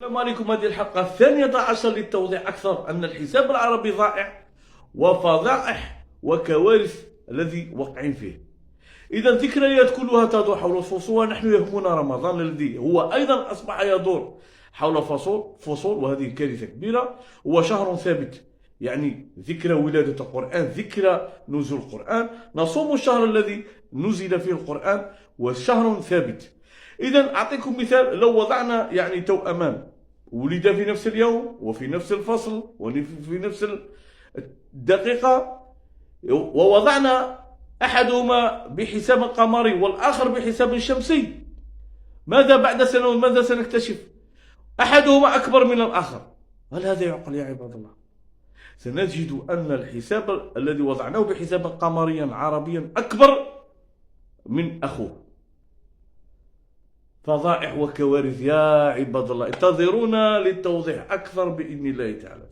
السلام عليكم. هذه الحلقة الثانية عشر للتوضيح أكثر أن الحساب العربي ضائع وفضائح وكوارث الذي وقعين فيه. إذا الذكريات كلها تدور حول الفصول، ونحن يهمنا رمضان الذي هو أيضا أصبح يدور حول فصول، وهذه كارثة كبيرة. هو شهر ثابت، يعني ذكرى ولادة القرآن، ذكرى نزول القرآن، نصوم الشهر الذي نزل فيه القرآن، وشهر ثابت. إذا أعطيكم مثال، لو وضعنا يعني توأمان ولد في نفس اليوم وفي نفس الفصل وفي نفس الدقيقة، ووضعنا أحدهما بحساب قمري والآخر بحساب شمسي، ماذا بعد سنة ماذا سنكتشف؟ أحدهما أكبر من الآخر. هل هذا يعقل يا عباد الله؟ سنجد أن الحساب الذي وضعناه بحساب قمريا عربيا أكبر من أخوه. فضائح وكوارث يا عباد الله. انتظرونا للتوضيح أكثر بإذن الله تعالى.